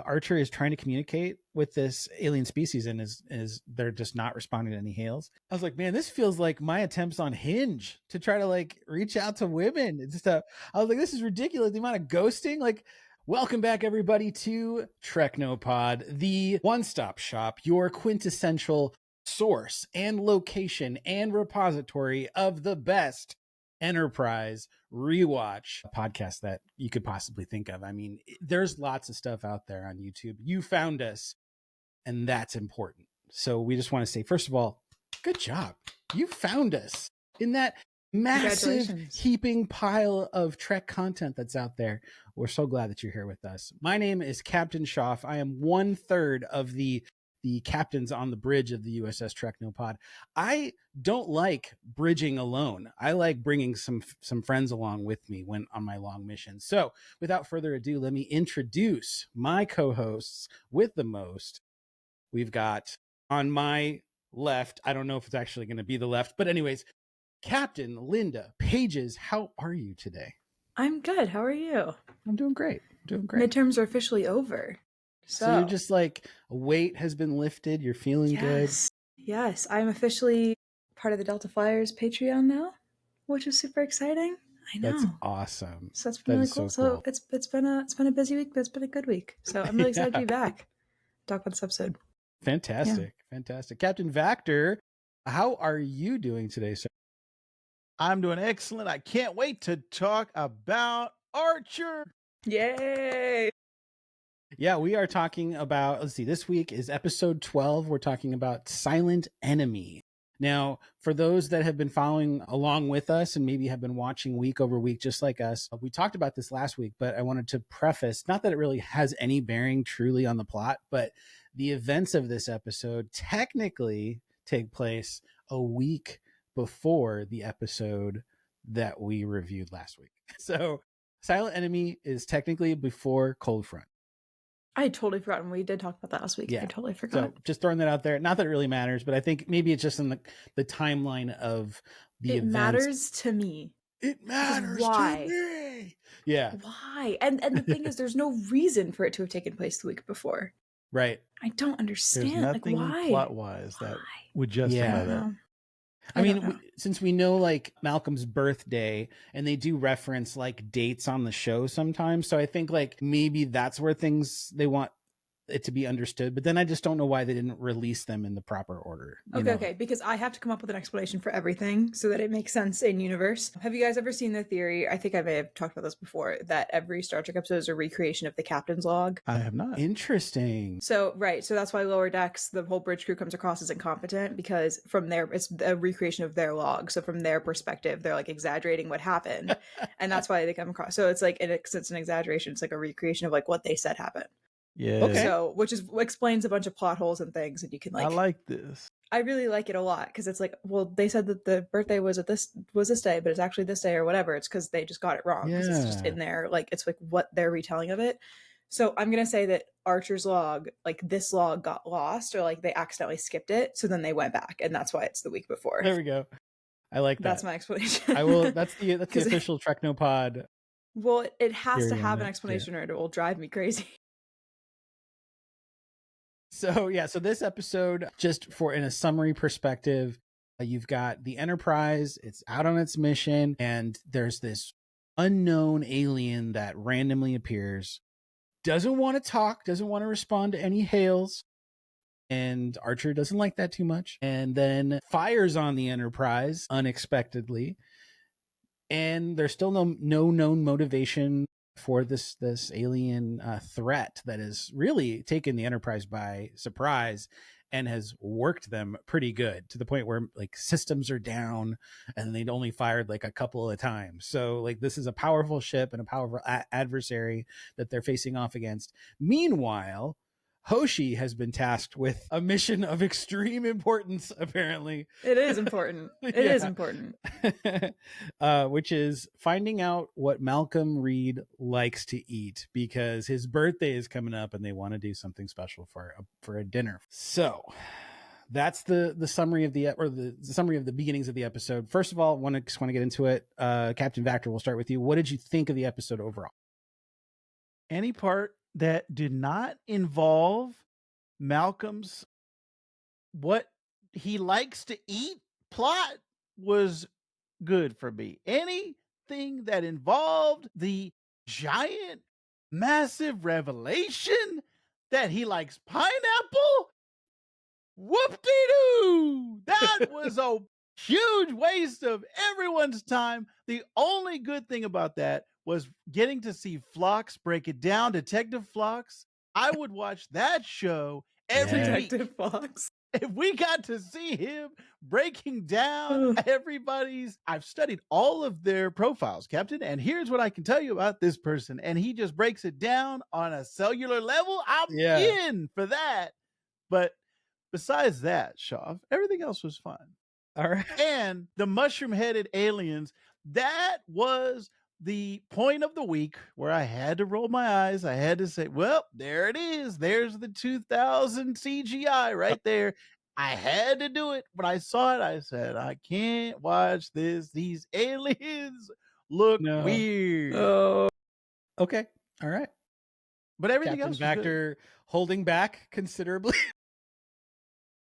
Archer is trying to communicate with this alien species and is they're just not responding to any hails. I was like, man, this feels like my attempts on Hinge to try to like reach out to women. It's just I was like, this is ridiculous. The amount of ghosting. Like, welcome back everybody to Treknopod, the one-stop shop, your quintessential source and location and repository of the best Enterprise rewatch podcast that you could possibly think of. I mean, there's lots of stuff out there on YouTube. You found us, and that's important. So we just want to say, first of all, good job. You found us in that massive heaping pile of Trek content that's out there. We're so glad that you're here with us. My name is Captain Shoff. I am 1/3 of the captains on the bridge of the USS Treknopod. I don't like bridging alone. I like bringing some friends along with me when on my long mission. So without further ado, let me introduce my co-hosts with the most. We've got on my left, I don't know if it's actually going to be the left, but anyways, Captain Linda Paiges. How are you today? I'm good. How are you? I'm doing great. Midterms are officially over. So you're just like, a weight has been lifted. You're feeling good. Yes. I'm officially part of the Delta Flyers Patreon now, which is super exciting. I know. That's awesome. So that's been really cool. So it's been a busy week, but it's been a good week. So I'm really excited to be back. Talk about this episode. Fantastic. Captain Vactor, how are you doing today, sir? I'm doing excellent. I can't wait to talk about Archer. Yay! Yeah, we are talking about, let's see, this week is episode 12. We're talking about Silent Enemy. Now, for those that have been following along with us and maybe have been watching week over week, just like us, we talked about this last week, but I wanted to preface, not that it really has any bearing truly on the plot, but the events of this episode technically take place a week before the episode that we reviewed last week. So Silent Enemy is technically before Cold Front. I had totally forgotten. We did talk about that last week. Yeah. I totally forgot. So just throwing that out there. Not that it really matters, but I think maybe it's just in the timeline of the events. It matters to me. It matters to me. Yeah. Why? And the thing is, there's no reason for it to have taken place the week before. Right. I don't understand. There's nothing why? Plot-wise that would justify that. I mean, since we know like Malcolm's birthday and they do reference like dates on the show sometimes. So I think like maybe that's where they want it to be understood. But then I just don't know why they didn't release them in the proper order. Okay. Because I have to come up with an explanation for everything so that it makes sense in universe. Have you guys ever seen the theory? I think I may have talked about this before, that every Star Trek episode is a recreation of the captain's log. I have not. Interesting. So that's why Lower Decks, the whole bridge crew comes across as incompetent, because from there, it's a recreation of their log. So from their perspective, they're like exaggerating what happened. And that's why they come across. So it's like, it's an exaggeration. It's like a recreation of like what they said happened. Yeah. Okay. So, which explains a bunch of plot holes and things, and you can like. I like this. I really like it a lot because it's like, well, they said that the birthday was this day, but it's actually this day or whatever. It's because they just got it wrong. Because it's just in there, like it's like what they're retelling of it. So I'm gonna say that Archer's log, like this log, got lost, or like they accidentally skipped it, so then they went back, and that's why it's the week before. There we go. I like that. That's my explanation. I will. That's the official Treknopod. Well, it has to have an explanation, or it will drive me crazy. So this episode, just for in a summary perspective, you've got the Enterprise, it's out on its mission, and there's this unknown alien that randomly appears, doesn't want to talk, doesn't want to respond to any hails, and Archer doesn't like that too much, and then fires on the Enterprise unexpectedly, and there's still no known motivation for this alien threat that has really taken the Enterprise by surprise and has worked them pretty good, to the point where like systems are down and they'd only fired like a couple of times. So like this is a powerful ship and a powerful adversary that they're facing off against. Meanwhile, Hoshi has been tasked with a mission of extreme importance, apparently. It is important. It is important. Which is finding out what Malcolm Reed likes to eat, because his birthday is coming up and they want to do something special for a dinner. So that's the summary of the summary of the beginnings of the episode. First of all, just want to get into it. Captain Vactor, we'll start with you. What did you think of the episode overall? Any part that did not involve Malcolm's what he likes to eat plot was good for me. Anything that involved the giant, massive revelation that he likes pineapple, whoop-de-doo! That was a huge waste of everyone's time. The only good thing about that was getting to see Phlox break it down, Detective Phlox. I would watch that show every week. Detective Phlox. If we got to see him breaking down Ugh. everybody's, I've studied all of their profiles, Captain, and here's what I can tell you about this person. And he just breaks it down on a cellular level. I'm in for that. But besides that, Shoff, everything else was fun. All right. And the mushroom-headed aliens, that was the point of the week where I had to roll my eyes. I had to say, well, there it is. There's the 2000 CGI right there. I had to do it. When I saw it, I said, I can't watch this. These aliens look weird. Oh. Okay. All right. But everything Captain else was Vactor holding back considerably.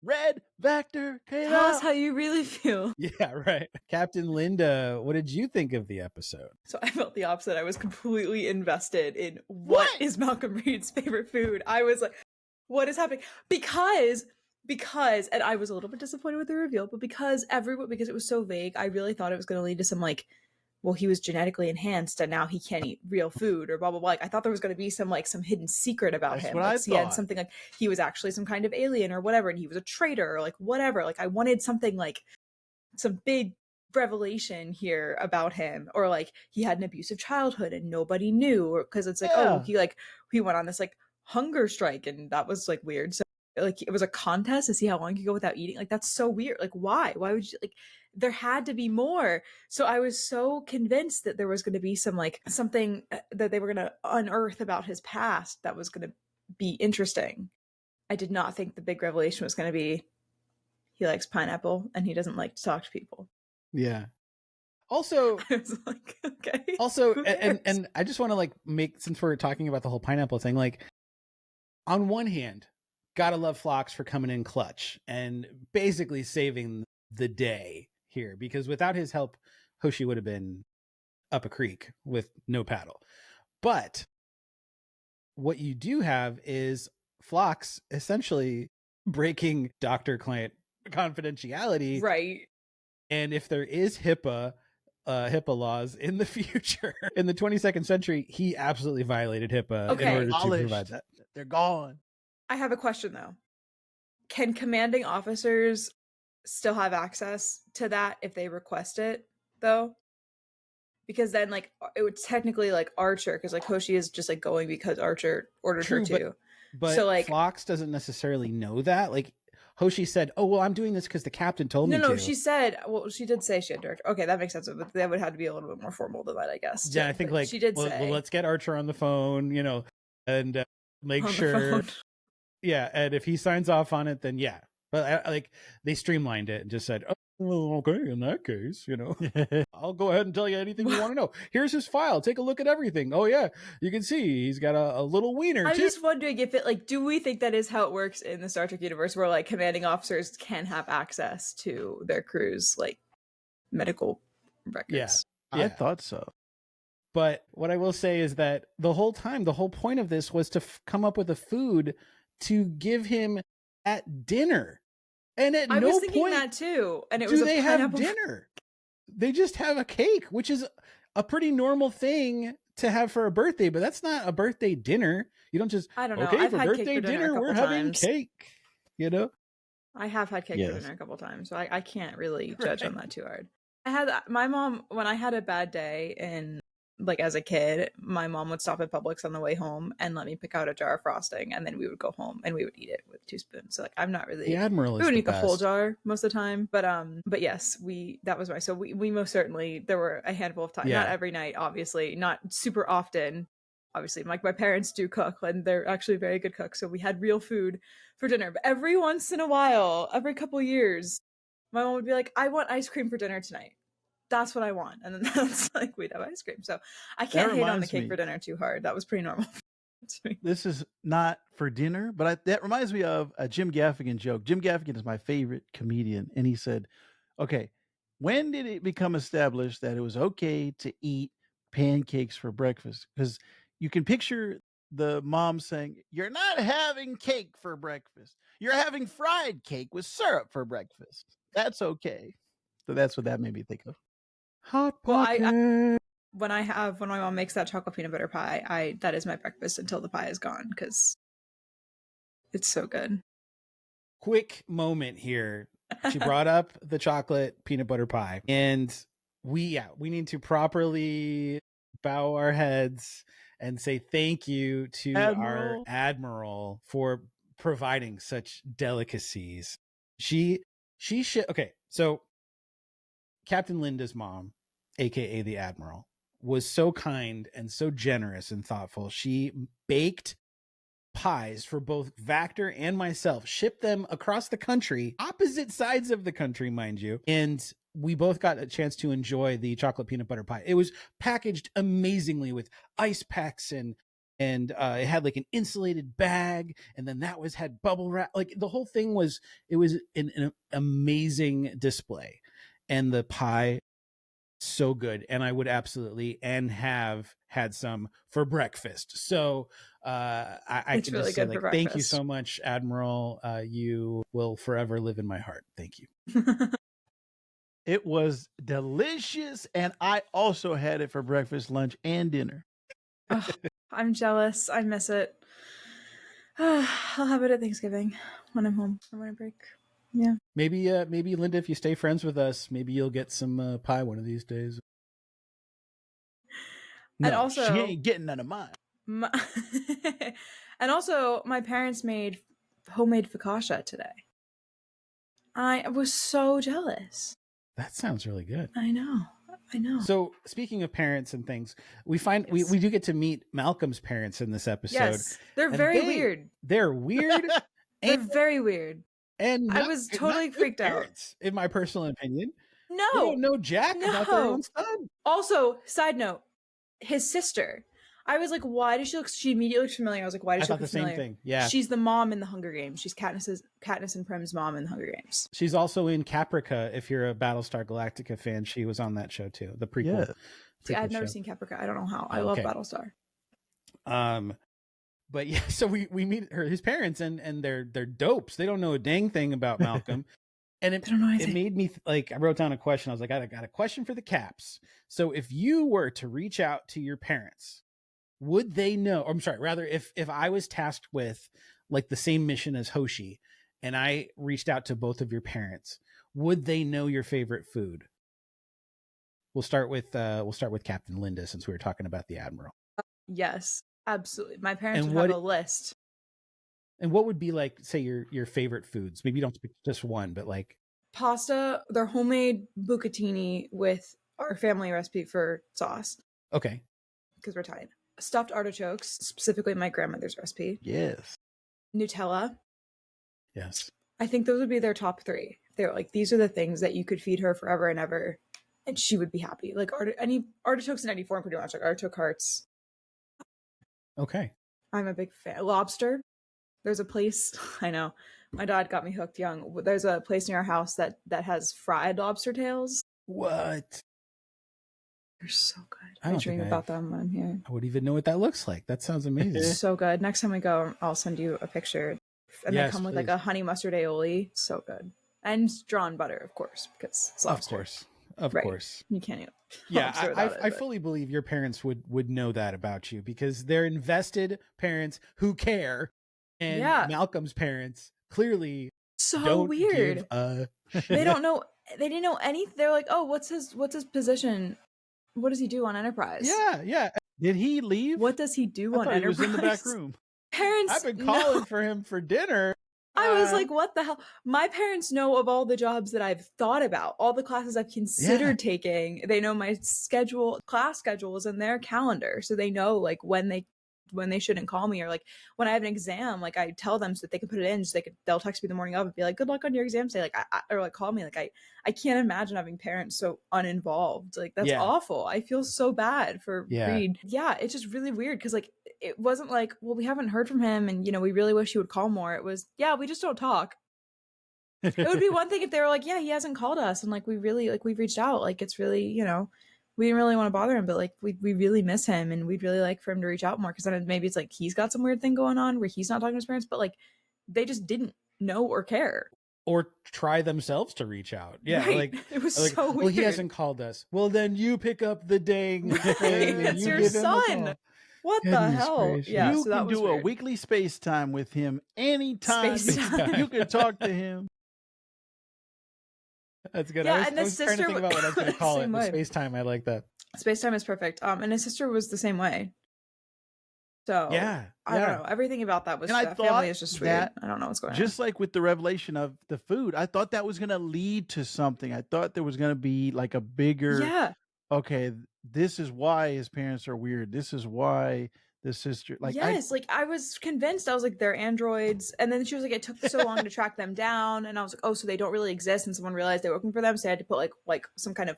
Red Vactor came Tell out. us how you really feel. Yeah, right. Captain Linda, what did you think of the episode? So I felt the opposite. I was completely invested in what is Malcolm Reed's favorite food. I was like, what is happening? Because, and I was a little bit disappointed with the reveal, but because it was so vague, I really thought it was going to lead to some like, well, he was genetically enhanced and now he can't eat real food or blah, blah, blah. Like, I thought there was going to be some hidden secret about him. What like, I he had thought. something like he was actually some kind of alien or whatever. And he was a traitor or like whatever. Like I wanted something like some big revelation here about him, or like he had an abusive childhood and nobody knew, or because it's like, oh, he went on this like hunger strike and that was like weird. So like it was a contest to see how long you could go without eating. Like that's so weird. Like why would you, like, there had to be more. So I was so convinced that there was going to be some like something that they were going to unearth about his past that was going to be interesting. I did not think the big revelation was going to be he likes pineapple and he doesn't like to talk to people. Yeah. Also, I was like, okay. Also, and I just want to like make, since we're talking about the whole pineapple thing, like on one hand, gotta love Phlox for coming in clutch and basically saving the day here, because without his help, Hoshi would have been up a creek with no paddle. But what you do have is Phlox essentially breaking doctor-client confidentiality. Right. And if there is HIPAA laws in the future, in the 22nd century, he absolutely violated HIPAA in order to provide that. They're gone. I have a question though. Can commanding officers still have access to that if they request it though? Because then like it would technically like Archer, because like Hoshi is just like going because Archer ordered her to. But so like Phlox doesn't necessarily know that. Like Hoshi said, oh, well, I'm doing this because the captain told me to. No, she said, well, she did say she had director. Okay, that makes sense. But that would have to be a little bit more formal than that, I guess. Yeah, I think like, she did say. Well, let's get Archer on the phone, and make sure. Yeah, and if he signs off on it, then yeah. But like they streamlined it and just said, oh, well, okay, in that case, I'll go ahead and tell you anything you want to know. Here's his file. Take a look at everything. Oh yeah, you can see he's got a little wiener. I'm just wondering if it like, do we think that is how it works in the Star Trek universe, where like commanding officers can have access to their crews like medical records? Yeah. I thought so. But what I will say is that the whole time, the whole point of this was to come up with a food to give him at dinner. And at I no was thinking point that too. And it do was they have dinner. They just have a cake, which is a pretty normal thing to have for a birthday, but that's not a birthday dinner. You don't just, I don't know. Okay, I've for had birthday cake for dinner, we're having cake. I have had cake for dinner a couple times, so I can't really judge on that too hard. I had my mom, when I had a bad day and like as a kid, my mom would stop at Publix on the way home and let me pick out a jar of frosting, and then we would go home and we would eat it with 2 spoons. So like I'm not really the Admiral is we would the eat the best. full jar most of the time, but yes, that was so we most certainly, there were a handful of times, not every night, obviously, not super often. Obviously, like my parents do cook and they're actually very good cooks, so we had real food for dinner. But every once in a while, every couple years, my mom would be like, I want ice cream for dinner tonight. That's what I want. And then that's like, we'd have ice cream. So I can't hate on the cake for dinner too hard. That was pretty normal. This is not for dinner, but that reminds me of a Jim Gaffigan joke. Jim Gaffigan is my favorite comedian, and he said, okay, when did it become established that it was okay to eat pancakes for breakfast? Because you can picture the mom saying, you're not having cake for breakfast. You're having fried cake with syrup for breakfast. That's okay. So that's what that made me think of. Hot Well, pocket. when my mom makes that chocolate peanut butter pie, that is my breakfast until the pie is gone because it's so good. Quick moment here. She brought up the chocolate peanut butter pie, and we need to properly bow our heads and say thank you to our admiral for providing such delicacies. Okay, so Captain Linda's mom, aka the admiral, was so kind and so generous and thoughtful. She baked pies for both Vactor and myself, shipped them across the country, opposite sides of the country, mind you, and we both got a chance to enjoy the chocolate peanut butter pie. It was packaged amazingly with ice packs, and it had like an insulated bag, and then had bubble wrap. Like the whole thing was an amazing display, and the pie so good, and I would absolutely and have had some for breakfast. So I can really just say, like, thank you so much, Admiral. You will forever live in my heart. Thank you. It was delicious, and I also had it for breakfast, lunch, and dinner. Oh, I'm jealous. I miss it. I'll have it at Thanksgiving when I'm home or when I break. Yeah. Maybe Linda, if you stay friends with us, maybe you'll get some pie one of these days. No, and also, she ain't getting none of mine. And also, my parents made homemade focaccia today. I was so jealous. That sounds really good. I know. So speaking of parents and things, we find we do get to meet Malcolm's parents in this episode. Yes, they're very weird. They're weird. They're very weird. And I was totally freaked out. In my personal opinion. No. They don't know jack about their own son. Also, side note, his sister. I was like, why does she look? She immediately looks familiar. I was like, why does she look familiar? Same thing. Yeah. She's the mom in the Hunger Games. She's Katniss and Prim's mom in the Hunger Games. She's also in Caprica. If you're a Battlestar Galactica fan, she was on that show too. The prequel. Yeah. See, I've never seen Caprica. I don't know how. I love Battlestar. But yeah, so we meet his parents, and they're dopes. They don't know a dang thing about Malcolm. And it made me I wrote down a question. I was like, I got a question for the Caps. So if you were to reach out to your parents, would they know? Or I'm sorry, rather, if I was tasked with like the same mission as Hoshi, and I reached out to both of your parents, would they know your favorite food? We'll start with Captain Linda, since we were talking about the Admiral. Yes, absolutely. My parents would have a list. And what would be like, say, your favorite foods? Maybe you don't pick just one, but like pasta. Their homemade bucatini with our family recipe for sauce. Okay. Because we're Italian. Stuffed artichokes, specifically my grandmother's recipe. Yes. Nutella. Yes. I think those would be their top three. They're like, these are the things that you could feed her forever and ever, and she would be happy. Like any artichokes in any form, pretty much, like artichoke hearts. Okay. I'm a big fan. Lobster. There's a place, I know, my dad got me hooked young. There's a place near our house that has fried lobster tails. What? They're so good. I dream about them when I'm here. I wouldn't even know what that looks like. That sounds amazing. So good. Next time we go, I'll send you a picture. And they come with like a honey mustard aioli. So good. And drawn butter, of course, because it's lobster. Of course. You can't eat. Yeah, I fully believe your parents would know that about you, because they're invested parents who care. And Malcolm's parents clearly so weird. They don't know. They didn't know anything. They're like, oh, what's his position? What does he do on Enterprise? Yeah. Did he leave? What does he do on Enterprise? He was in the back room. Parents, I've been calling for him for dinner. I was like, what the hell? My parents know of all the jobs that I've thought about, all the classes I've considered taking. They know my class schedule is in their calendar. So they know like when they shouldn't call me, or like when I have an exam, like I tell them so that they can put it in, so they'll text me the morning of and be like, good luck on your exam today. Like or like call me. Like I can't imagine having parents so uninvolved. Like that's awful. I feel so bad for Reed. Yeah, it's just really weird because like it wasn't like, well, we haven't heard from him and, we really wish he would call more. It was, yeah, we just don't talk. It would be one thing if they were like, yeah, he hasn't called us and like we really like we've reached out, like it's really, we didn't really want to bother him, but like we really miss him and we'd really like for him to reach out more, because then maybe it's like he's got some weird thing going on where he's not talking to his parents, but like they just didn't know or care or try themselves to reach out. Yeah, right. like it was like, so weird. well, he hasn't called us. Well, then you pick up the dang thing and It's you your give him a son. call. What the Goodness hell? gracious. Yeah, You so that can was do a weird. weekly space time with him anytime. Space-time. You can talk to him. That's good. Yeah, I and the was trying to sister think about what I was going to call it. same The way. space time. I like that. Space time is perfect. And his sister was the same way. So Yeah, I don't know. Everything about that was, And I that thought family is just weird. that I don't know what's going on. Just like with the revelation of the food, I thought that was going to lead to something. I thought there was going to be like a bigger, Yeah. okay, this is why his parents are weird. This is why the sister, like, yes, like I was convinced. I was like, they're androids. And then she was like, it took so long to track them down. And I was like, oh, so they don't really exist. And someone realized they were looking for them. So they had to put like some kind of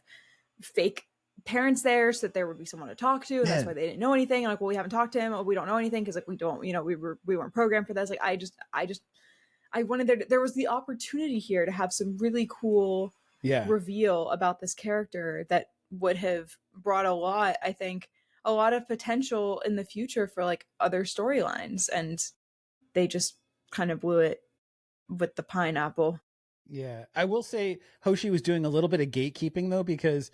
fake parents there so that there would be someone to talk to. And that's why they didn't know anything. And like, well, we haven't talked to him. Oh, we don't know anything. Cause like, we don't, we weren't programmed for this. Like, I wanted there was the opportunity here to have some really cool reveal about this character that would have brought a lot of potential in the future for like other storylines, and they just kind of blew it with the pineapple. Yeah, I will say Hoshi was doing a little bit of gatekeeping though, because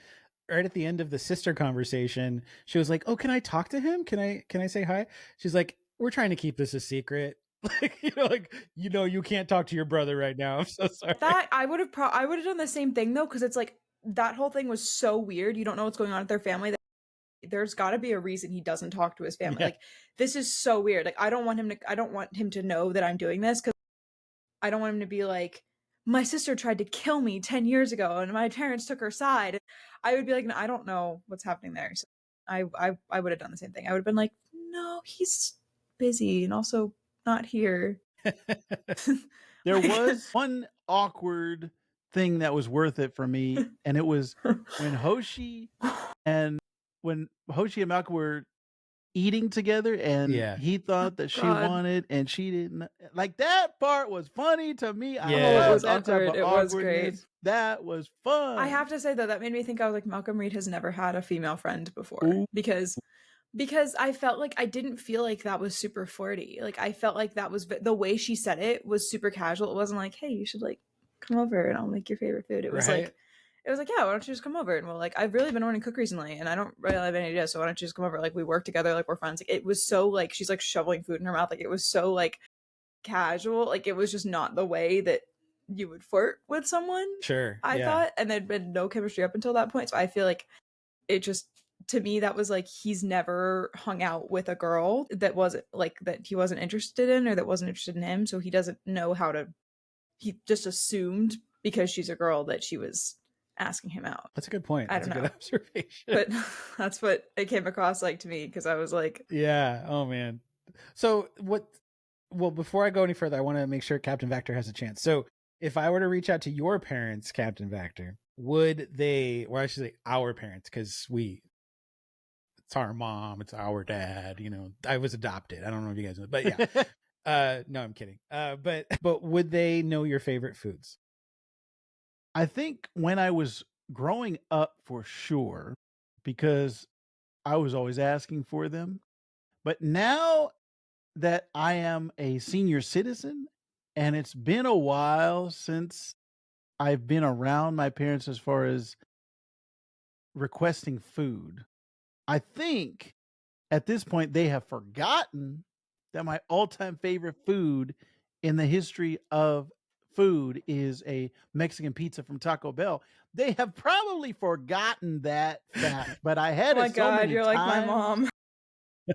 right at the end of the sister conversation, she was like, "Oh, can I talk to him? Can I say hi?" She's like, "We're trying to keep this a secret." Like, you can't talk to your brother right now. I'm so sorry. That I would have done the same thing though, because it's like that whole thing was so weird. You don't know what's going on with their family. There's got to be a reason he doesn't talk to his family. Yeah. Like, this is so weird. Like, I don't want him to know that I'm doing this, because I don't want him to be like, my sister tried to kill me 10 years ago and my parents took her side. I would be like, no, I don't know what's happening there. So I would have done the same thing. I would have been like, no, he's busy and also not here. There was one awkward thing that was worth it for me, and it was when Hoshi and Malcolm were eating together, and he thought that she wanted and she didn't. Like, that part was funny to me. Yeah. I it was love that type awkward. of It was great. awkwardness. That was fun. I have to say though, that made me think, I was like, Malcolm Reed has never had a female friend before. Ooh. because I felt like I didn't feel like that was super flirty. Like, I felt like that was the way she said it was super casual. It wasn't like, hey, you should like come over and I'll make your favorite food. It was like, yeah, why don't you just come over? And we'll like, I've really been wanting to cook recently and I don't really have any idea. So why don't you just come over? Like, we work together, like we're friends. Like, it was so like, she's like shoveling food in her mouth. Like, it was so like casual. Like, it was just not the way that you would flirt with someone. Sure. I thought, and there'd been no chemistry up until that point. So I feel like it just, to me, that was like, he's never hung out with a girl that wasn't like, that he wasn't interested in, or that wasn't interested in him. So he doesn't know how to, he just assumed because she's a girl that she was asking him out. That's a good point. That's a good observation. But that's what it came across like to me, because I was like, yeah. Oh man. So before I go any further, I want to make sure Captain Vactor has a chance. So if I were to reach out to your parents, Captain Vactor, would they, or I should say our parents, because it's our mom, it's our dad, I was adopted. I don't know if you guys know, but yeah. No, I'm kidding. But would they know your favorite foods? I think when I was growing up, for sure, because I was always asking for them. But now that I am a senior citizen, and it's been a while since I've been around my parents as far as requesting food, I think at this point they have forgotten that my all-time favorite food in the history of food is a Mexican pizza from Taco Bell. They have probably forgotten that fact, but I had oh my it so God, many you're times. like my mom.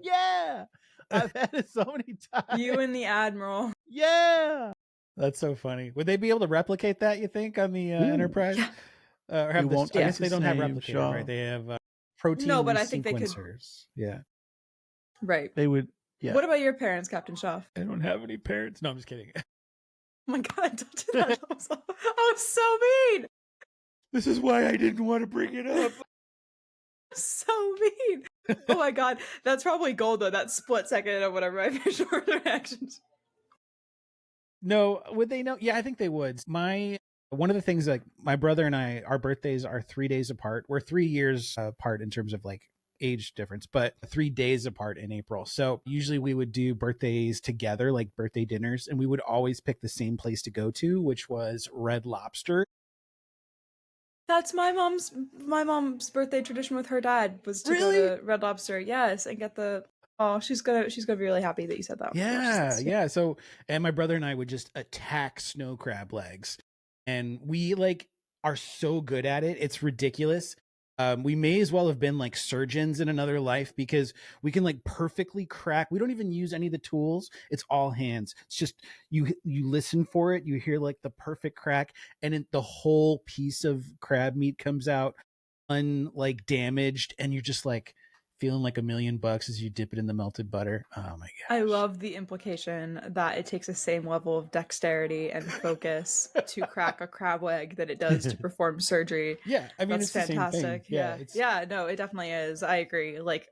Yeah, I've had it so many times. You and the Admiral. Yeah. That's so funny. Would they be able to replicate that, you think, on the Enterprise? Yeah. Or have It this, won't I guess taste they the don't have same, replicator, Shoff. right? They have protein No, but I think they could. sequencers. Yeah. Right. They would. Yeah. What about your parents, Captain Shoff? I don't have any parents. No, I'm just kidding. Oh my God, don't do that. That was so mean. This is why I didn't want to bring it up. So mean. Oh my god, that's probably gold though. That split second of whatever my facial reactions. No, would they know? Yeah, I think they would. One of the things, like, my brother and I, our birthdays are 3 days apart. We're 3 years apart in terms of like age difference, but 3 days apart in April. So usually we would do birthdays together, like birthday dinners, and we would always pick the same place to go to, which was Red Lobster. That's my mom's birthday tradition with her dad, was to go to Red Lobster. Yes, and get the she's gonna be really happy that you said that. Yeah. So, and my brother and I would just attack snow crab legs, and we like are so good at it. It's ridiculous. We may as well have been like surgeons in another life, because we can like perfectly crack. We don't even use any of the tools. It's all hands. It's just you listen for it. You hear like the perfect crack, and the whole piece of crab meat comes out like damaged, and you're just like feeling like $1 million as you dip it in the melted butter. Oh my gosh. I love the implication that it takes the same level of dexterity and focus to crack a crab leg that it does to perform surgery. Yeah, I mean, that's it's fantastic. The same thing. Yeah, no, it definitely is. I agree. Like,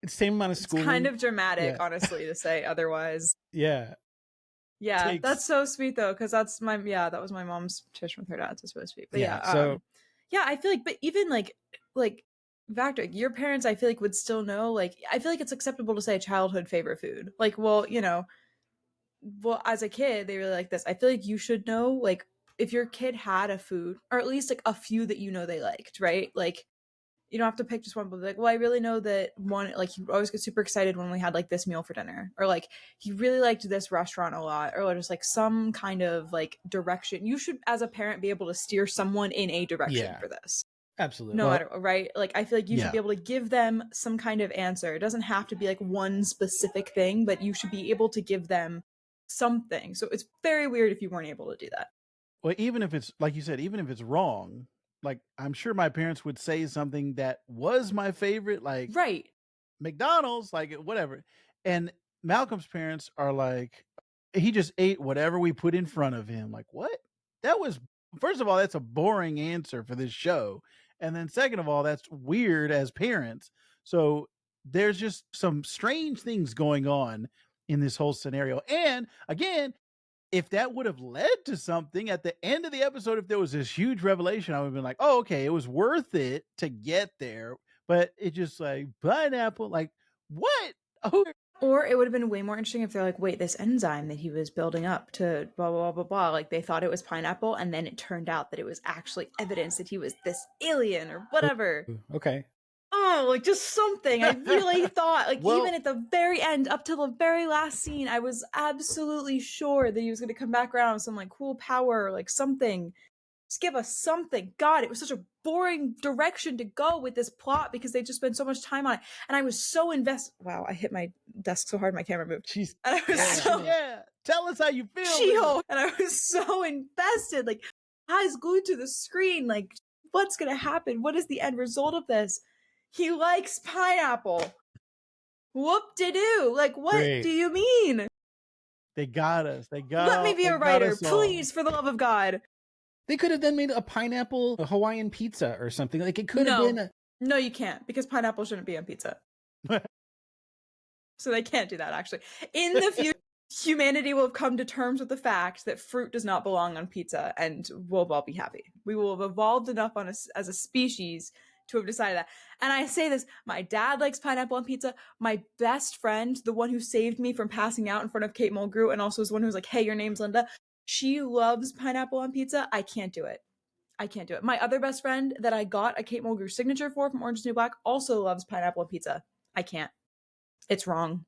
it's the same amount of schooling. It's kind of dramatic, honestly, to say otherwise. Yeah. That's so sweet though, because that was my mom's tradition with her dad. So it's really sweet. But I feel like, but even like Vactor, your parents, I feel like would still know. Like, I feel like it's acceptable to say childhood favorite food. Like, well, as a kid, they really like this. I feel like you should know, like, if your kid had a food, or at least like a few that they liked, right? Like, you don't have to pick just one, but like, well, I really know that one, like, he always gets super excited when we had like this meal for dinner, or like he really liked this restaurant a lot, or just like some kind of like direction. You should, as a parent, be able to steer someone in a direction for this. Absolutely. No matter, right? Like, I feel like you should be able to give them some kind of answer. It doesn't have to be like one specific thing, but you should be able to give them something. So it's very weird if you weren't able to do that. Well, even if it's, like you said, even if it's wrong, like, I'm sure my parents would say something that was my favorite, like, right, McDonald's, like, whatever. And Malcolm's parents are like, he just ate whatever we put in front of him. Like, what? That was, first of all, that's a boring answer for this show. And then second of all, that's weird as parents. So there's just some strange things going on in this whole scenario. And again, if that would have led to something at the end of the episode, if there was this huge revelation, I would have been like, oh, okay, it was worth it to get there. But it just like pineapple, like, what? Oh. Or it would have been way more interesting if they're like, wait, this enzyme that he was building up to blah, blah, blah, blah. Like, they thought it was pineapple, and then it turned out that it was actually evidence that he was this alien or whatever. Okay. Oh, like, just something. I really thought, like, even at the very end, up to the very last scene, I was absolutely sure that he was going to come back around with some, like, cool power, or, like, something. Just give us something. God, it was such a boring direction to go with this plot, because they just spent so much time on it. And I was so invested. Wow, I hit my desk so hard my camera moved. Jeez. And I was Tell us how you feel. She-Hulk. And I was so invested, like, eyes glued to the screen, like, what's going to happen? What is the end result of this? He likes pineapple. Whoop-de-doo. Like, what do you mean? They got us. Let me be a writer, please, for the love of God. They could have then made a pineapple Hawaiian pizza or something. Like, it could have been. No, you can't, because pineapple shouldn't be on pizza. So they can't do that, actually. In the future, humanity will have come to terms with the fact that fruit does not belong on pizza, and we'll all be happy. We will have evolved enough as a species to have decided that. And I say this, my dad likes pineapple on pizza. My best friend, the one who saved me from passing out in front of Kate Mulgrew, and also is the one who was like, hey, your name's Linda, she loves pineapple on pizza. I can't do it. My other best friend that I got a Kate Mulgrew signature for from Orange is the New Black also loves pineapple on pizza. I can't. It's wrong.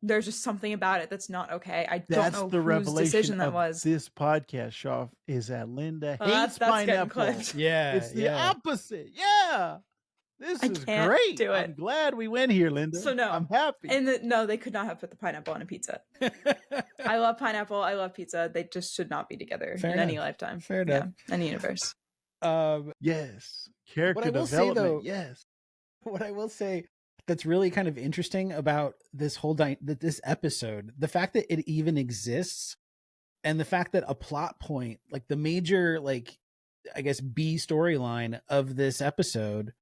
There's just something about it that's not okay. I don't know the whose decision that was. This podcast, Shoff, is that Linda hates pineapple. Yeah, it's the opposite. Yeah, this is great. Do it. I'm glad we went here, Linda. So no, I'm happy. And no, they could not have put the pineapple on a pizza. I love pineapple. I love pizza. They just should not be together in any lifetime. Fair enough. Any universe. Yes, character development. Yes. What I will say that's really kind of interesting about this whole this episode, the fact that it even exists, and the fact that a plot point, like the major, like, I guess, B storyline of this episode,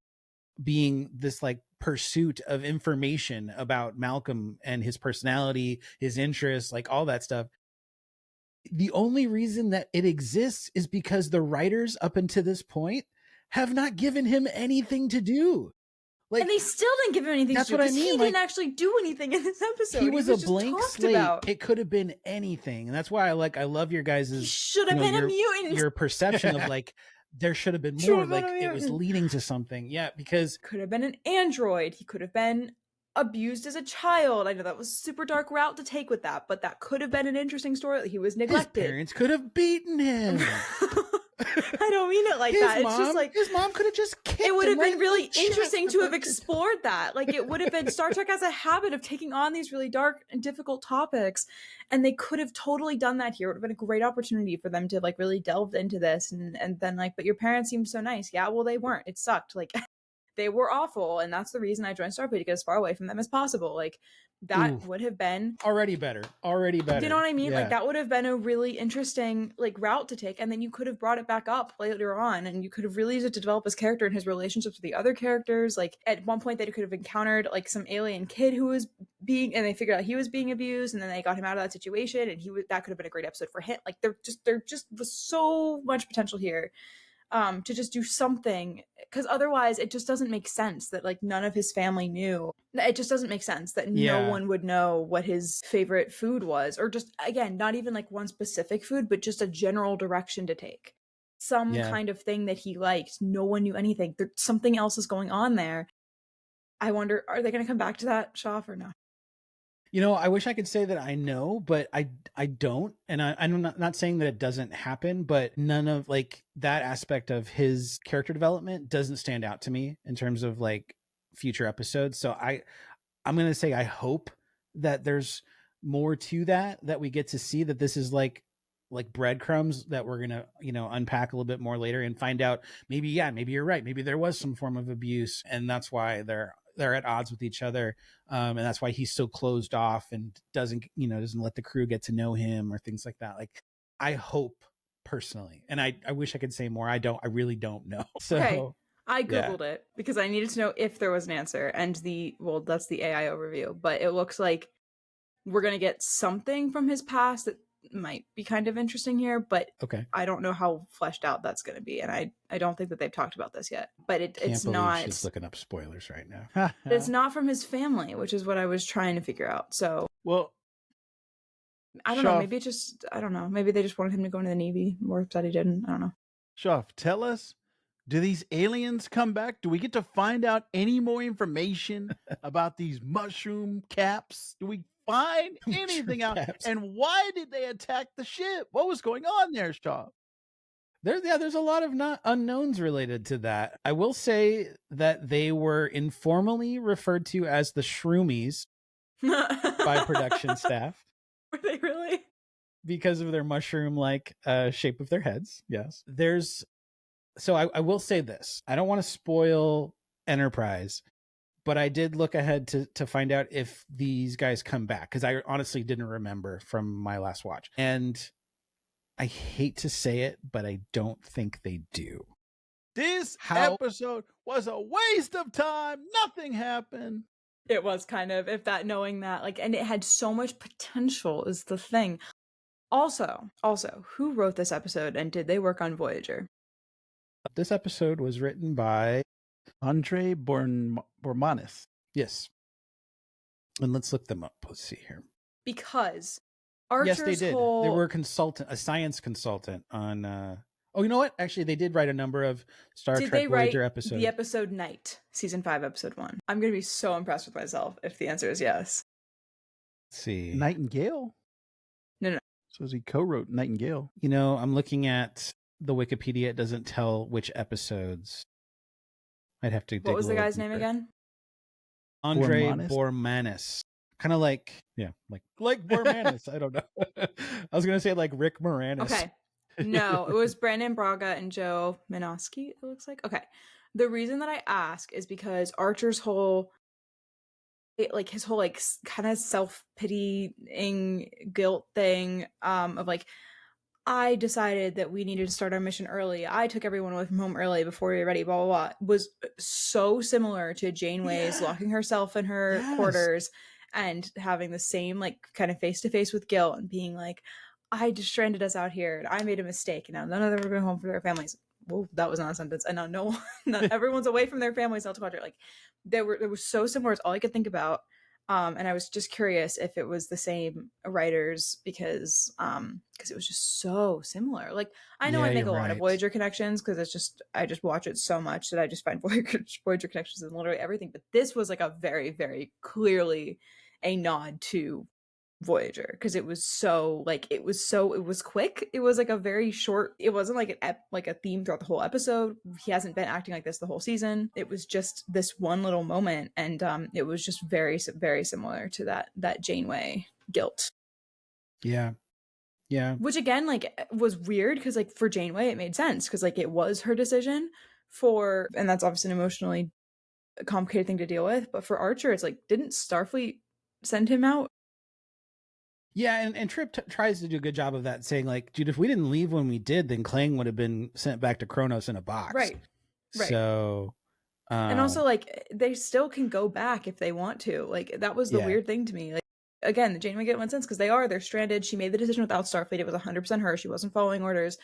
being this like pursuit of information about Malcolm and his personality, his interests, like all that stuff. The only reason that it exists is because the writers up until this point have not given him anything to do. Like, and they still didn't give him anything that's to do, what I mean. he Like, didn't actually do anything in this episode. He was a just blank talked slate. about. It could have been anything. And that's why I love your guys' He should have been a mutant. Your perception of like there should have been more, like it was leading to something. Yeah, because could have been an android. He could have been abused as a child. I know that was a super dark route to take with that, but that could have been an interesting story. He was neglected. His parents could have beaten him. I don't mean it like that. It's just like his mom could have just kicked him. It would have right been really in the interesting chest. to have explored that. Like it would have been Star Trek has a habit of taking on these really dark and difficult topics, and they could have totally done that here. It would have been a great opportunity for them to like really delve into this and then like, but your parents seemed so nice. Yeah, well they weren't. It sucked. Like they were awful, and that's the reason I joined Starfleet, to get as far away from them as possible. Like that would have been already better. You know what I mean? Yeah. Like that would have been a really interesting like route to take, and then you could have brought it back up later on, and you could have really used it to develop his character and his relationships with the other characters. Like at one point they could have encountered like some alien kid who was being, and they figured out he was being abused, and then they got him out of that situation, and that could have been a great episode for him. Like there just was so much potential here. To just do something, because otherwise it just doesn't make sense that like none of his family knew. It just doesn't make sense that no one would know what his favorite food was, or just again not even like one specific food, but just a general direction to take, some kind of thing that he liked. No one knew anything. Something else is going on there. I wonder, are they going to come back to that, Shoff, or no? You know, I wish I could say that I know, but I don't. And I'm not saying that it doesn't happen, but none of like that aspect of his character development doesn't stand out to me in terms of like future episodes. So I'm going to say I hope that there's more to that we get to see, that this is like breadcrumbs that we're going to, you know, unpack a little bit more later and find out maybe you're right. Maybe there was some form of abuse, and that's why they're at odds with each other. And that's why he's so closed off and doesn't let the crew get to know him or things like that. Like, I hope personally, and I wish I could say more. I really don't know. So okay. I Googled it because I needed to know if there was an answer, and that's the AI overview, but it looks like we're going to get something from his past that might be kind of interesting here, but okay. I don't know how fleshed out that's going to be, and I don't think that they've talked about this yet. But it's not. She's looking up spoilers right now. It's not from his family, which is what I was trying to figure out. So well, I don't know. Maybe I don't know. Maybe they just wanted him to go into the Navy more, that he didn't. I don't know. Shoff, tell us. Do these aliens come back? Do we get to find out any more information about these mushroom caps? Do we find anything out? And why did they attack the ship? What was going on there, Shoff? There's a lot of unknowns related to that. I will say that they were informally referred to as the Shroomies by production staff. Were they really? Because of their mushroom-like shape of their heads. Yes. So I will say this. I don't want to spoil Enterprise, but I did look ahead to find out if these guys come back, because I honestly didn't remember from my last watch. And I hate to say it, but I don't think they do. This episode was a waste of time. Nothing happened. It was kind of, knowing that, like, and it had so much potential is the thing. Also, who wrote this episode, and did they work on Voyager? This episode was written by Andre Bormanis. Yes. And let's look them up. Let's see here. Because Archer's yes, they did. They were a science consultant on oh, you know what? Actually, they did write a number of Star Trek Voyager episodes. The episode Night, season 5, episode 1. I'm going to be so impressed with myself if the answer is yes. Let's see. Nightingale? No. So he co-wrote Nightingale. You know, I'm looking at the Wikipedia. It doesn't tell which episodes. I'd have to dig. What was the guy's name again? Andre Bormanis. Kind of like Bormanis. I don't know. I was going to say like Rick Moranis. Okay. No, it was Brandon Braga and Joe Minosky, it looks like. Okay. The reason that I ask is because Archer's whole kind of self-pitying guilt thing of like, I decided that we needed to start our mission early. I took everyone away from home early before we were ready, blah, blah, blah, was so similar to Janeway's locking herself in her quarters and having the same, like, kind of face-to-face with guilt and being like, I just stranded us out here and I made a mistake and now none of them are going home for their families. Well, that was not a sentence. And now not everyone's away from their families. Like, they were so similar. It's all I could think about. And I was just curious if it was the same writers because it was just so similar. Like, I know I make a lot of Voyager connections because I just watch it so much that I just find Voyager connections in literally everything. But this was like a very, very clearly a nod to Voyager because it was quick. It was like a very short, it wasn't like a theme throughout the whole episode. He hasn't been acting like this the whole season. It was just this one little moment, and it was just very, very similar to that Janeway guilt. Yeah Which again, like, was weird because, like, for Janeway it made sense because, like, it was her decision and that's obviously an emotionally complicated thing to deal with, but for Archer it's like, didn't Starfleet send him out? Yeah, and Trip tries to do a good job of that, saying like, dude, if we didn't leave when we did, then Klang would have been sent back to Kronos in a box. Right. So, and also, like, they still can go back if they want to. Like, that was the weird thing to me. Like, again, the Janeway get one sense because they're stranded. She made the decision without Starfleet. It was 100% her. She wasn't following orders.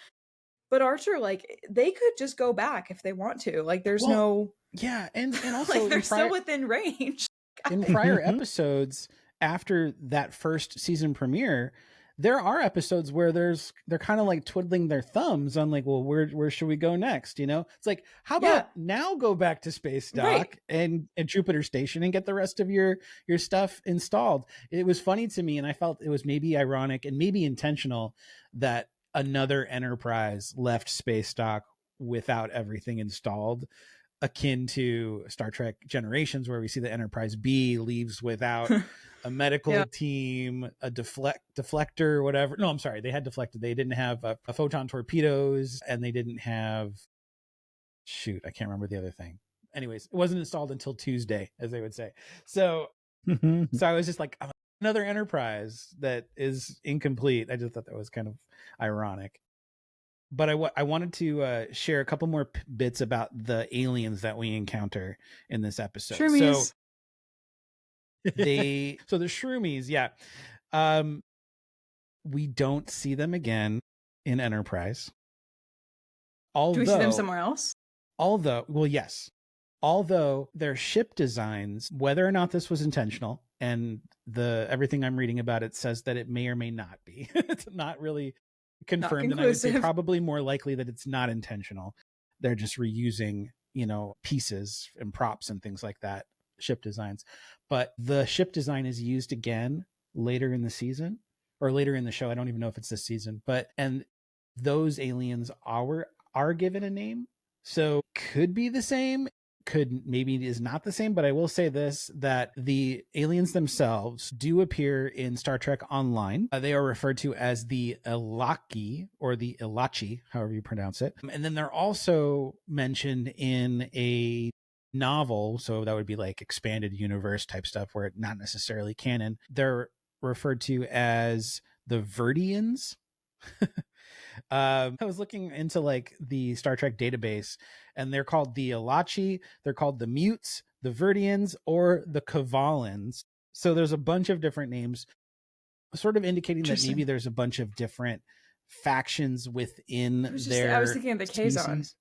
But Archer, like, they could just go back if they want to. Like, there's no... Yeah, and also... like, they're still within range. In prior episodes... After that first season premiere, there are episodes where they're kind of like twiddling their thumbs on like, well, where should we go next? You know, it's like, how about now go back to Space Dock and Jupiter Station and get the rest of your stuff installed. It was funny to me, and I felt it was maybe ironic and maybe intentional that another Enterprise left Space Dock without everything installed, akin to Star Trek Generations, where we see the Enterprise B leaves without a medical team, a deflector, whatever. No, I'm sorry. They had deflected. They didn't have a photon torpedoes, and they didn't have, shoot, I can't remember the other thing. Anyways, it wasn't installed until Tuesday, as they would say. So I was just like, another Enterprise that is incomplete. I just thought that was kind of ironic. But I wanted to share a couple more bits about the aliens that we encounter in this episode. Shroomies. So the Shroomies, we don't see them again in Enterprise. Although, do we see them somewhere else? Yes. Although their ship designs, whether or not this was intentional, and everything I'm reading about it says that it may or may not be. It's not really confirmed, and I would say probably more likely that it's not intentional. They're just reusing, pieces and props and things like that, ship designs. But the ship design is used again later in the season or later in the show. I don't even know if it's this season, and those aliens are given a name, so could be the same, could maybe it is not the same. But I will say this, that the aliens themselves do appear in Star Trek Online. They are referred to as the Elachi or the Elachi, however you pronounce it. And then they're also mentioned in a novel, so that would be like expanded universe type stuff where it's not necessarily canon. They're referred to as the Verdians. I was looking into like the Star Trek database, and they're called the Elachi, they're called the Mutes, the Verdians, or the Kavalans. So there's a bunch of different names, sort of indicating that maybe there's a bunch of different factions within their I was thinking of the Kazons.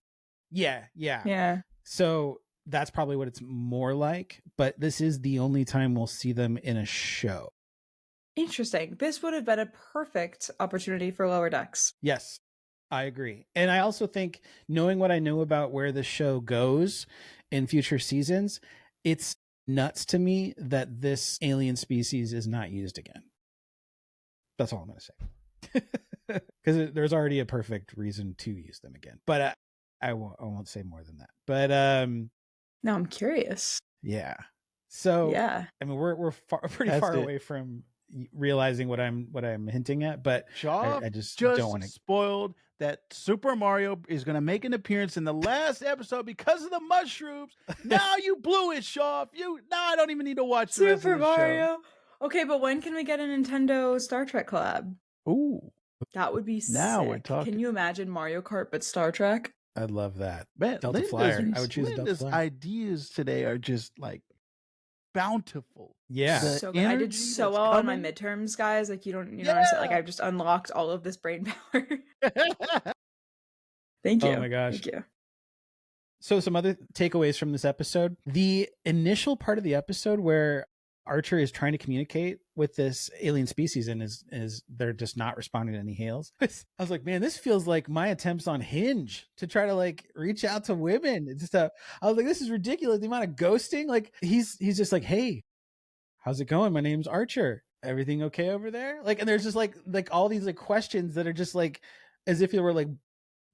Yeah. So that's probably what it's more like, but this is the only time we'll see them in a show. Interesting. This would have been a perfect opportunity for Lower Decks. Yes, I agree. And I also think, knowing what I know about where the show goes in future seasons, it's nuts to me that this alien species is not used again. That's all I'm going to say. Because there's already a perfect reason to use them again. But I won't say more than that. But now I'm curious. Yeah. So I mean, we're pretty far it. away from realizing what I'm hinting at, but Shoff I just don't want to spoiled that Super Mario is going to make an appearance in the last episode because of the mushrooms. Now you blew it, Shoff. Now I don't even need to watch the rest of the Super Mario. show. Okay, but when can we get a Nintendo Star Trek collab? Ooh, That would be Now we're sick. talking. Can you imagine Mario Kart but Star Trek? I'd love that. Man, Delta Flyer. I would choose a Delta Linda's Flyer. ideas today are just like bountiful. Yeah. The So good. I did energy so that's well on my coming. midterms, guys. Like you don't understand. Like I've just unlocked all of this brain power. Thank you. Oh my gosh. Thank you. So some other takeaways from this episode. The initial part of the episode where Archer is trying to communicate with this alien species and is they're just not responding to any hails. I was like, man, this feels like my attempts on Hinge to try to like reach out to women. It's just I was like, this is ridiculous. The amount of ghosting. Like he's just like, hey, how's it going? My name's Archer. Everything okay over there? Like, and there's just like all these like questions that are just like as if it were like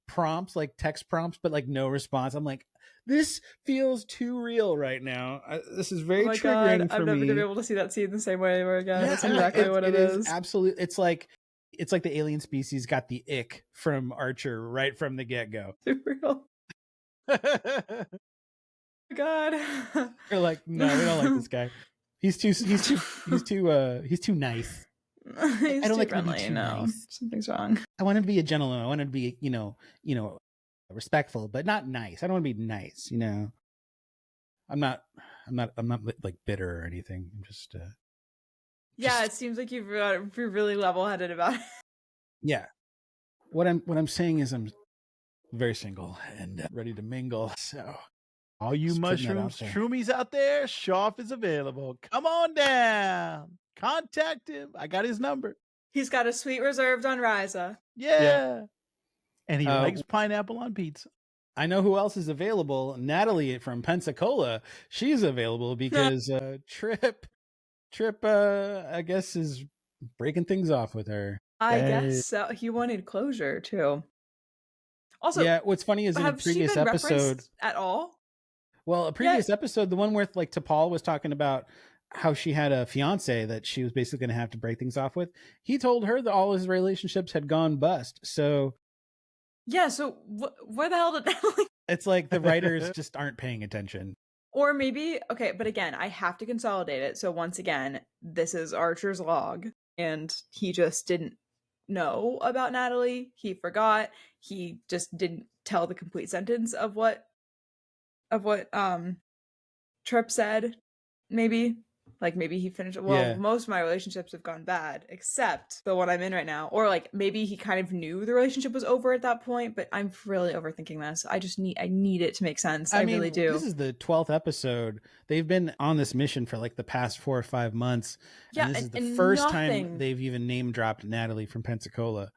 prompts, like text prompts, but like no response. I'm like, this feels too real right now. This is very triggering for me. I'm never gonna be able to see that scene the same way ever again. That's exactly what it is. Absolutely. It's like the alien species got the ick from Archer right from the get-go. Too real. Oh God. They're like, no, we don't like this guy. He's too nice. He's I don't too like friendly. too No, nice. something's wrong. I want to be a gentleman. I want to be, respectful, but not nice. I don't want to be nice. I'm not like bitter or anything. I'm just. Yeah, it seems like you're really level-headed about it. Yeah, what I'm saying is I'm very single and ready to mingle. So. All you mushrooms, shroomies out there, Shoff is available. Come on down. Contact him. I got his number. He's got a suite reserved on Ryza. Yeah. And he likes pineapple on pizza. I know who else is available. Natalie from Pensacola. She's available because Trip, I guess, is breaking things off with her. I guess so. He wanted closure, too. Also, yeah, what's funny is in a previous episode at all? Well, a previous episode, the one where like T'Pol was talking about how she had a fiance that she was basically going to have to break things off with. He told her that all his relationships had gone bust. So yeah, so where the hell did that it's like the writers just aren't paying attention. Or maybe, okay, but again, I have to consolidate it. So once again, this is Archer's log, and he just didn't know about Natalie. He forgot. He just didn't tell the complete sentence of what Trip said. Maybe he finished. Well, most of my relationships have gone bad except the one I'm in right now. Or like maybe he kind of knew the relationship was over at that point, but I'm really overthinking this. I need it to make sense. I mean, really do. This is the 12th episode. They've been on this mission for like the past 4 or 5 months. Yeah, and this is the first time they've even name dropped Natalie from Pensacola.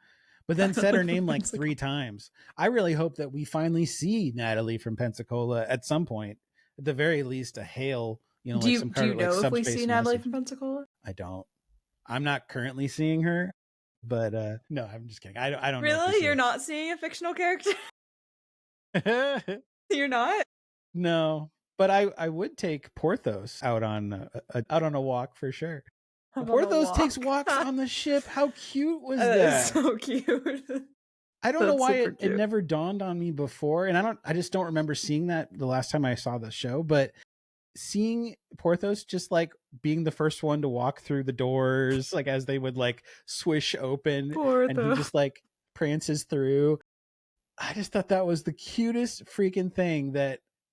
But then said her name like 3 times. I really hope that we finally see Natalie from Pensacola at some point. At the very least, a hail. Do you know if we see Natalie from Pensacola? I don't. I'm not currently seeing her, but no, I'm just kidding. I don't. Really? You're not seeing a fictional character? You're not? No, but I would take Porthos out on a walk for sure. Porthos takes walks on the ship. How cute was that? That is so cute. I don't know why it never dawned on me before, and I just don't remember seeing that the last time I saw the show. But seeing Porthos just like being the first one to walk through the doors, like as they would like swish open, and he just like prances through. I just thought that was the cutest freaking thing.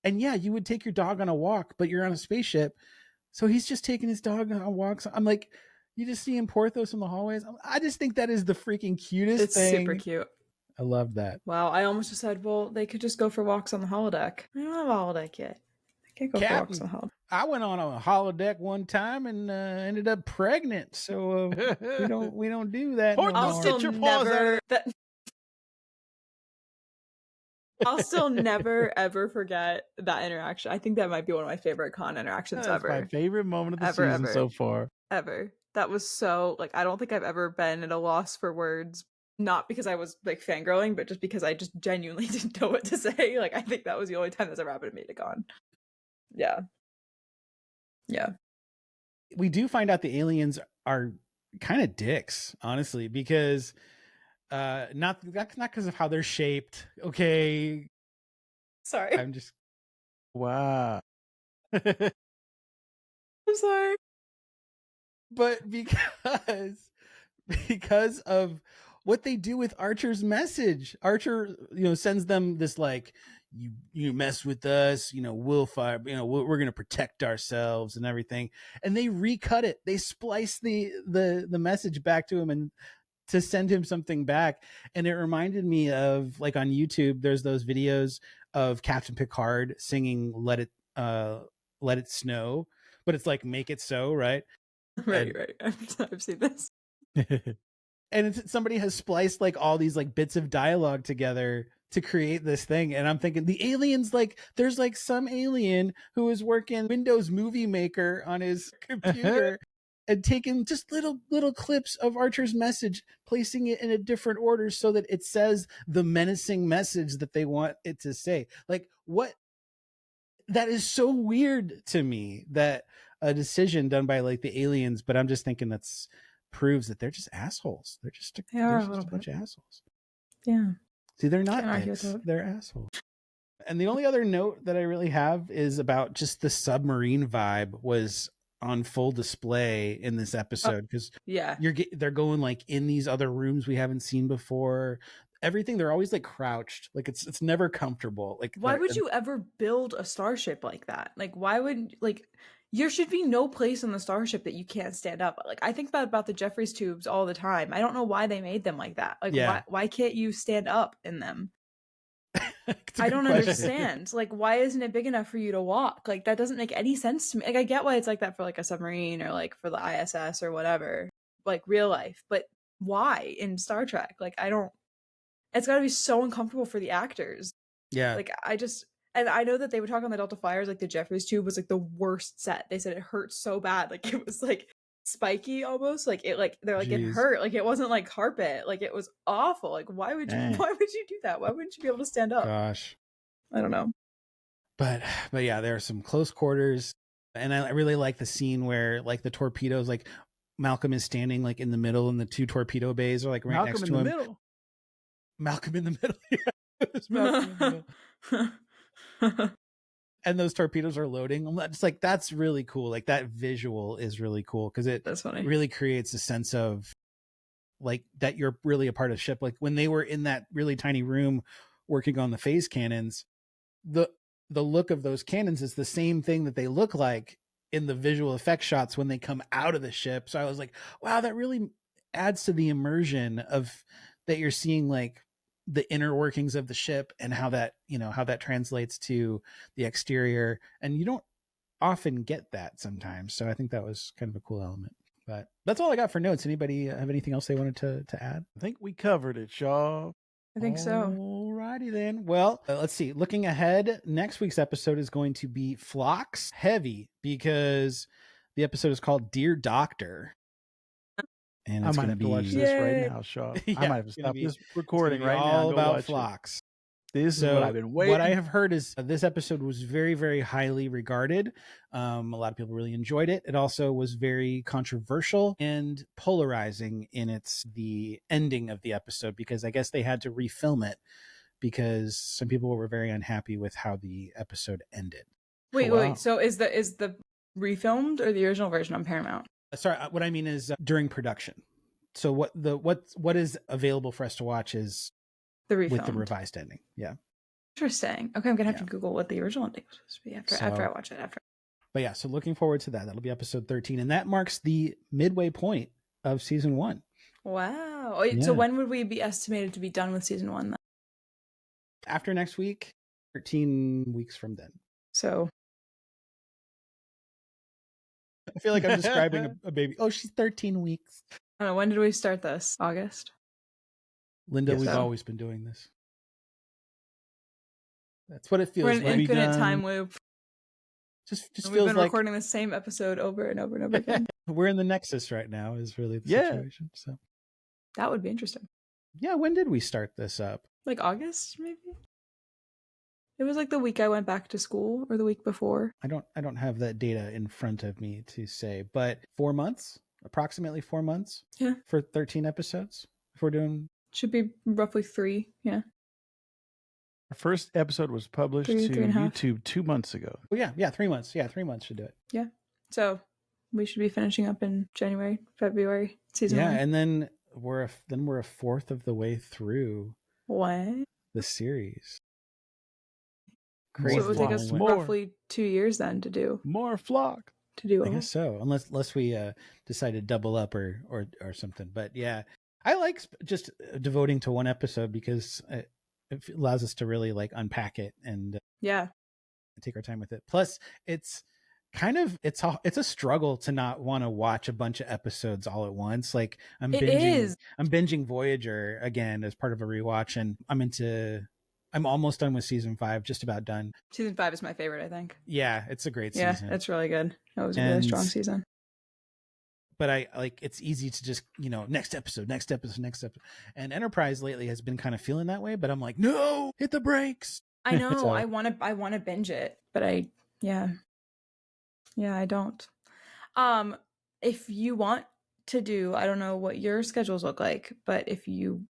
And yeah, you would take your dog on a walk, but you're on a spaceship. So he's just taking his dog on walks. I'm like, you just seeing Porthos in the hallways. I just think that is the freaking cutest thing. It's super cute. I love that. Wow, I almost just said, well, they could just go for walks on the holodeck. I don't have a holodeck yet. I can't go for walks on the holodeck. I went on a holodeck one time and ended up pregnant. So we don't do that. I'll still never ever forget that interaction. I think that might be one of my favorite con interactions ever. My favorite moment of the season so far. Ever. That was so like I don't think I've ever been at a loss for words. Not because I was like fangirling, but just because I just genuinely didn't know what to say. Like I think that was the only time that's ever happened to me to con. Yeah. Yeah. We do find out the aliens are kind of dicks, honestly, because not because of how they're shaped. Okay. Sorry. I'm just wow. I'm sorry. But because of what they do with Archer's message. Archer, sends them this like, you mess with us, we'll fire, we're gonna protect ourselves and everything. And they recut it. They splice the message back to him and to send him something back. And it reminded me of, like, on YouTube, there's those videos of Captain Picard singing Let It Snow, but it's like Make It So, right? Right. I've seen this. And somebody has spliced like all these like bits of dialogue together to create this thing. And I'm thinking the aliens, like there's like some alien who is working Windows Movie Maker on his computer and taking just little clips of Archer's message, placing it in a different order so that it says the menacing message that they want it to say. Like, what? That is so weird to me, that a decision done by like the aliens, but I'm just thinking that's proves that they're just assholes. They're just a bunch of assholes. Yeah. See, they're not dicks. They're assholes. And the only other note that I really have is about just the submarine vibe was on full display in this episode, because they're going like in these other rooms we haven't seen before. Everything, they're always like crouched, like it's never comfortable. Like, why would you ever build a starship like that? Like, why would, like, there should be no place on the starship that you can't stand up. Like, I think about the Jeffries-tubes all the time. I don't know why they made them like that. Like, why can't you stand up in them? I don't understand. Like, why isn't it big enough for you to walk? Like, that doesn't make any sense to me. Like, I get why it's like that for like a submarine or like for the ISS or whatever, like real life, but why in Star Trek? Like, it's got to be so uncomfortable for the actors. Yeah. Like, and I know that they would talk on the Delta Flyers, like the Jeffries-tube was like the worst set. They said it hurt so bad. Like, it was like spiky almost. Like, it, like, they're like, Jeez. It hurt. Like, it wasn't like carpet. Like, it was awful. Like, why would you do that? Why wouldn't you be able to stand up? Gosh. I don't know. But yeah, there are some close quarters. And I really like the scene where like the torpedoes, like Malcolm is standing like in the middle and the two torpedo bays are like right next to him. Malcolm in the middle. Malcolm in the middle. And those torpedoes are loading. I'm just like, that's really cool. Like, that visual is really cool because it really creates a sense of like that you're really a part of the ship. Like when they were in that really tiny room working on the phase cannons, the look of those cannons is the same thing that they look like in the visual effects shots when they come out of the ship. So I was like, wow, that really adds to the immersion of that you're seeing, like the inner workings of the ship and how that, how that translates to the exterior. And you don't often get that sometimes. So I think that was kind of a cool element. But that's all I got for notes. Anybody have anything else they wanted to add? I think we covered it, Shoff. I think so. Alrighty then. Well, let's see. Looking ahead, next week's episode is going to be Phlox heavy because the episode is called Dear Doctor. And I might have to watch this right now, Shoff. I might have to stop this recording right now. All about Phlox. This is what I've been waiting. What I have heard is this episode was very, very highly regarded. A lot of people really enjoyed it. It also was very controversial and polarizing in the ending of the episode, because I guess they had to refilm it because some people were very unhappy with how the episode ended. Wait. So is the refilmed or the original version on Paramount? Sorry, what I mean is during production. So what is available for us to watch is with the revised ending. Yeah. Interesting. Okay, I'm gonna have to Google what the original ending was supposed to be after I watch it. But yeah, so looking forward to that. That'll be episode 13, and that marks the midway point of season 1. Wow. So when would we be estimated to be done with season 1 then? After next week, 13 weeks from then. So I feel like I'm describing a baby. Oh, she's 13 weeks. I don't know. When did we start this? August? Linda, we've always been doing this. That's what it feels like. We're an infinite time loop. Just we've feels been like recording the same episode over and over and over again. We're in the Nexus right now is really the situation. So that would be interesting. Yeah, when did we start this up? Like August, maybe? It was like the week I went back to school or the week before. I don't have that data in front of me to say, but 4 months, approximately 4 months. Yeah. For 13 episodes. If we're doing should be roughly 3, yeah. Our first episode was published to YouTube 2 months ago. Oh yeah, 3 months. Yeah, 3 months should do it. Yeah. So we should be finishing up in January, February season 1. Yeah, and then we're a fourth of the way through What? the series. So it would take us roughly 2 years then to do more Phlox. To do I guess so, unless we decide to double up or something. But yeah, I like just devoting to one episode because it allows us to really like unpack it and take our time with it. Plus, it's kind of it's a struggle to not want to watch a bunch of episodes all at once. Like I'm binging Voyager again as part of a rewatch, and I'm almost done with season 5, just about done. Season 5 is my favorite, I think. Yeah, it's a great season. Yeah, it's really good. It was a really strong season. But I like, it's easy to just, next episode. And Enterprise lately has been kind of feeling that way, but I'm like, no, hit the brakes. I know. So, I want to binge it, but I don't. If you want to do, I don't know what your schedules look like, but if you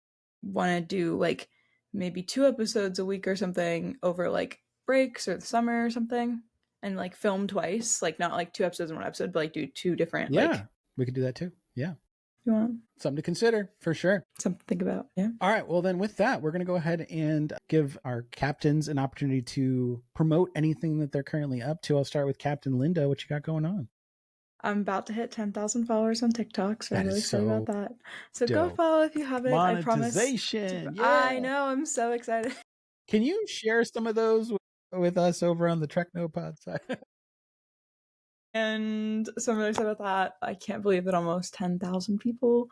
want to do like maybe 2 episodes a week or something over like breaks or the summer or something, and like film twice, like not like 2 episodes in 1 episode, but like do 2 different. We could do that too. Yeah. You want something to consider for sure. Something to think about. Yeah. All right. Well, then with that, we're going to go ahead and give our captains an opportunity to promote anything that they're currently up to. I'll start with Captain Linda. What you got going on? I'm about to hit 10,000 followers on TikTok, so I'm really excited about that. So go follow if you haven't. Monetization. I promise. I know. I'm so excited. Can you share some of those with us over on the Treknopod side? And so I'm really excited about that. I can't believe that almost 10,000 people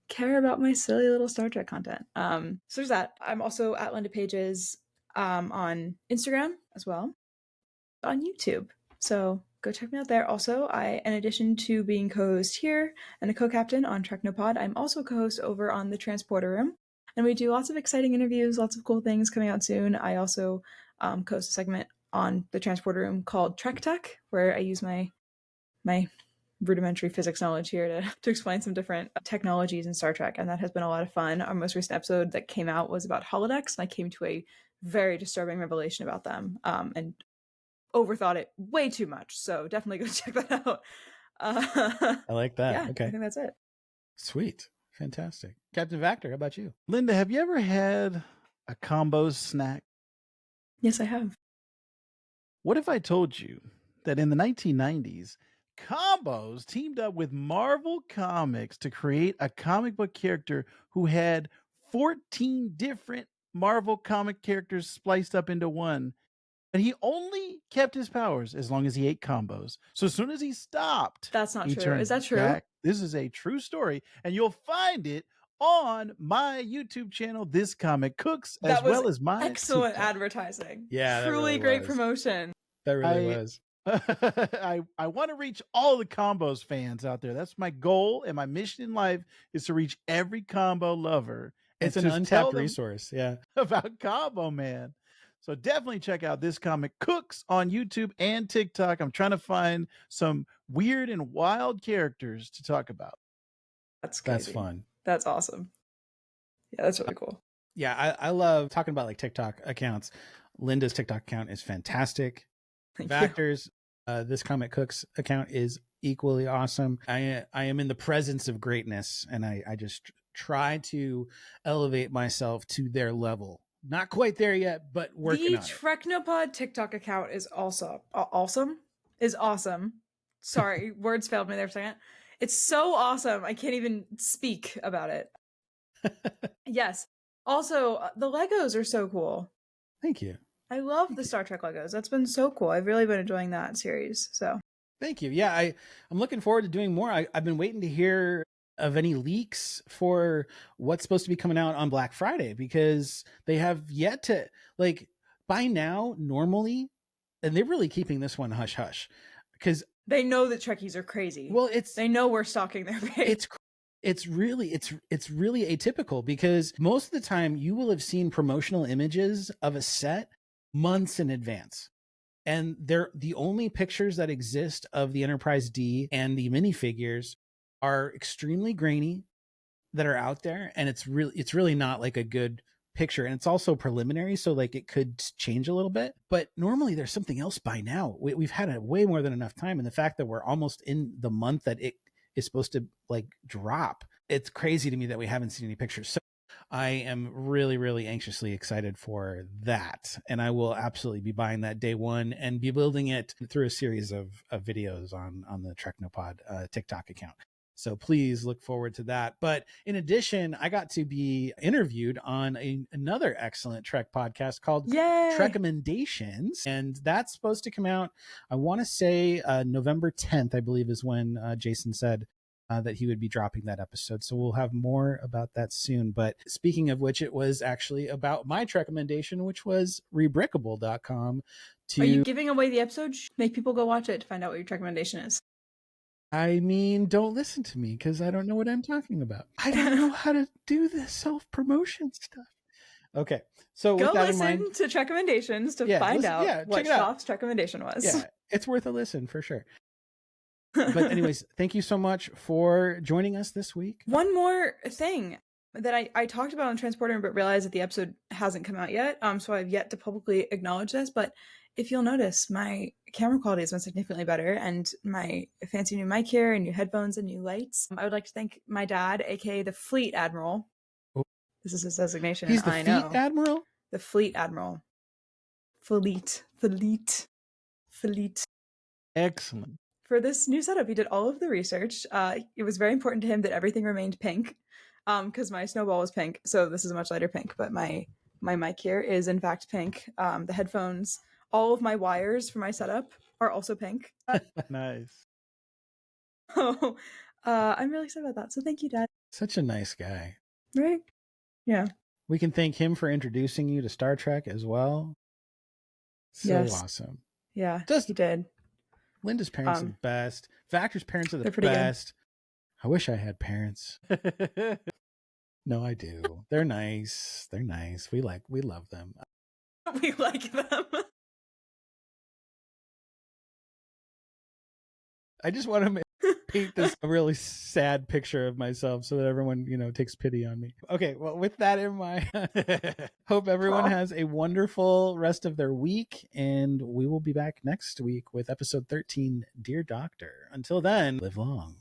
care about my silly little Star Trek content. So there's that. I'm also at Linda Paiges on Instagram as well, on YouTube. So go check me out there. Also, in addition to being co-host here and a co-captain on Treknopod, I'm also co-host over on the Transporter Room. And we do lots of exciting interviews, lots of cool things coming out soon. I also co-host a segment on the Transporter Room called Trek Tech, where I use my rudimentary physics knowledge here to explain some different technologies in Star Trek. And that has been a lot of fun. Our most recent episode that came out was about holodecks, and I came to a very disturbing revelation about them. And overthought it way too much, so definitely go check that out. I like that. Yeah, okay, I think that's it. Sweet. Fantastic. Captain Vactor, how about you? Linda, have you ever had a combo snack? Yes, I have. What if I told you that in the 1990s, Combos teamed up with Marvel Comics to create a comic book character who had 14 different Marvel comic characters spliced up into one? And he only kept his powers as long as he ate combos. So as soon as he stopped, that's not true. Is that true? Back. This is a true story, and you'll find it on my YouTube channel, This Comic Cooks, as well as my excellent TikTok. Advertising. Yeah, truly really great was. promotion. That really was. I want to reach all the combos fans out there. That's my goal, and my mission in life is to reach every combo lover. It's an untapped resource. Yeah, about Combo Man. So definitely check out This Comic Cooks on YouTube and TikTok. I'm trying to find some weird and wild characters to talk about. That's crazy. That's fun. That's awesome. Yeah, that's really cool. Yeah, I love talking about like TikTok accounts. Linda's TikTok account is fantastic. Vactor's This Comic Cooks account is equally awesome. I am in the presence of greatness, and I just try to elevate myself to their level. Not quite there yet, but working on it. The Treknopod TikTok account is also awesome. Is awesome. Sorry, words failed me there for a second. It's so awesome. I can't even speak about it. Yes. Also, the Legos are so cool. Thank you. I love the Star Trek Legos. That's been so cool. I've really been enjoying that series. So thank you. Yeah, I'm looking forward to doing more. I've been waiting to hear of any leaks for what's supposed to be coming out on Black Friday, because they have yet to, like, by now normally, and they're really keeping this one hush hush because they know that Trekkies are crazy. Well, they know we're stalking their page. It's really atypical, because most of the time you will have seen promotional images of a set months in advance. And they're the only pictures that exist of the Enterprise D and the minifigures are extremely grainy that are out there, and it's really not like a good picture, and it's also preliminary, so like it could change a little bit, but normally there's something else by now. We've had way more than enough time, and the fact that we're almost in the month that it is supposed to like drop, it's crazy to me that we haven't seen any pictures. So I am really, really anxiously excited for that. And I will absolutely be buying that day one and be building it through a series of videos on the Treknopod TikTok account. So please look forward to that. But in addition, I got to be interviewed on another excellent Trek podcast called Trekmendations. And that's supposed to come out, I want to say November 10th, I believe is when Jason said that he would be dropping that episode. So we'll have more about that soon. But speaking of which, it was actually about my Trek recommendation, which was rebrickable.com. Are you giving away the episode? Make people go watch it to find out what your Trek recommendation is. I mean, don't listen to me because I don't know what I'm talking about. I don't know how to do this self-promotion stuff. Okay, so go with that listen in mind, to Trek recommendations to find out what Shoff's Trek recommendation was. Yeah, it's worth a listen for sure. But anyways, thank you so much for joining us this week. One more thing that I talked about on Transporter, but realized that the episode hasn't come out yet. So I've yet to publicly acknowledge this, but if you'll notice, my camera quality has been significantly better, and my fancy new mic here and new headphones and new lights. I would like to thank my dad, aka the Fleet Admiral. Oh. This is his designation. He's the Fleet Admiral? The Fleet Admiral. Fleet. Excellent. For this new setup, he did all of the research. It was very important to him that everything remained pink, because my snowball was pink, so this is a much lighter pink, but my mic here is in fact pink. The headphones, all of my wires for my setup are also pink. Nice. Oh, I'm really excited about that. So thank you, Dad. Such a nice guy. Right? Yeah. We can thank him for introducing you to Star Trek as well. So awesome. Yeah, he did. Linda's parents are the best. Vactor's parents are the best. Good. I wish I had parents. No, I do. They're nice. They're nice. We love them. We like them. I just want to paint this really sad picture of myself so that everyone, takes pity on me. Okay, well, with that in mind, hope everyone has a wonderful rest of their week, and we will be back next week with episode 13, Dear Doctor. Until then, live long,